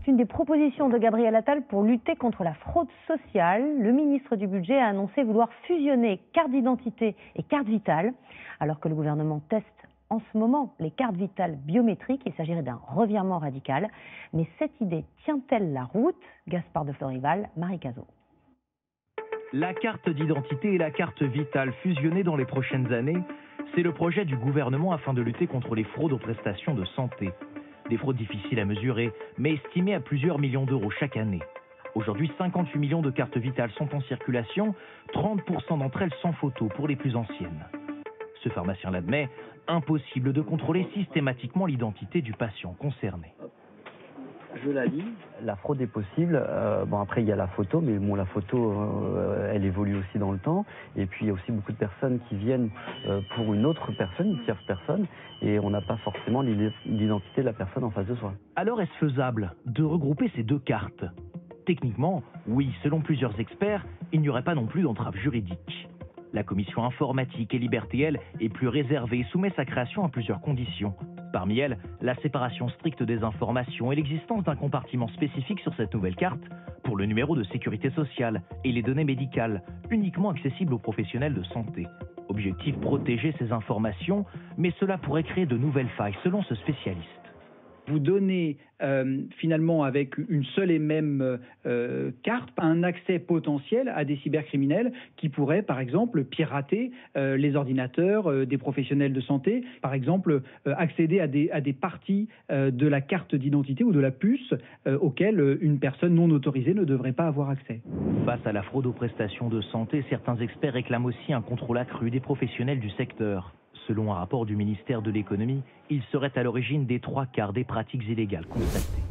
C'est une des propositions de Gabriel Attal pour lutter contre la fraude sociale. Le ministre du Budget a annoncé vouloir fusionner carte d'identité et carte vitale. Alors que le gouvernement teste en ce moment les cartes vitales biométriques, il s'agirait d'un revirement radical. Mais cette idée tient-elle la route? Gaspard de Florival, Marie Cazot. La carte d'identité et la carte vitale fusionnées dans les prochaines années, c'est le projet du gouvernement afin de lutter contre les fraudes aux prestations de santé. Des fraudes difficiles à mesurer, mais estimées à plusieurs millions d'euros chaque année. Aujourd'hui, 58 millions de cartes vitales sont en circulation, 30% d'entre elles sans photo pour les plus anciennes. Ce pharmacien l'admet, impossible de contrôler systématiquement l'identité du patient concerné. Je la lis. La fraude est possible. Bon, après, il y a la photo, mais bon, la photo, elle évolue aussi dans le temps. Et puis, il y a aussi beaucoup de personnes qui viennent pour une autre personne, une tierce personne, et on n'a pas forcément l'identité de la personne en face de soi. Alors, est-ce faisable de regrouper ces deux cartes? Techniquement, oui, selon plusieurs experts, il n'y aurait pas non plus d'entrave juridique. La commission informatique et liberté, elle, est plus réservée et soumet sa création à plusieurs conditions. Parmi elles, la séparation stricte des informations et l'existence d'un compartiment spécifique sur cette nouvelle carte pour le numéro de sécurité sociale et les données médicales, uniquement accessibles aux professionnels de santé. Objectif, protéger ces informations, mais cela pourrait créer de nouvelles failles, selon ce spécialiste. Vous donnez finalement avec une seule et même carte un accès potentiel à des cybercriminels qui pourraient par exemple pirater les ordinateurs des professionnels de santé, par exemple accéder à des parties de la carte d'identité ou de la puce auxquelles une personne non autorisée ne devrait pas avoir accès. Face à la fraude aux prestations de santé, certains experts réclament aussi un contrôle accru des professionnels du secteur. Selon un rapport du ministère de l'économie, il serait à l'origine des 3/4 des pratiques illégales constatées.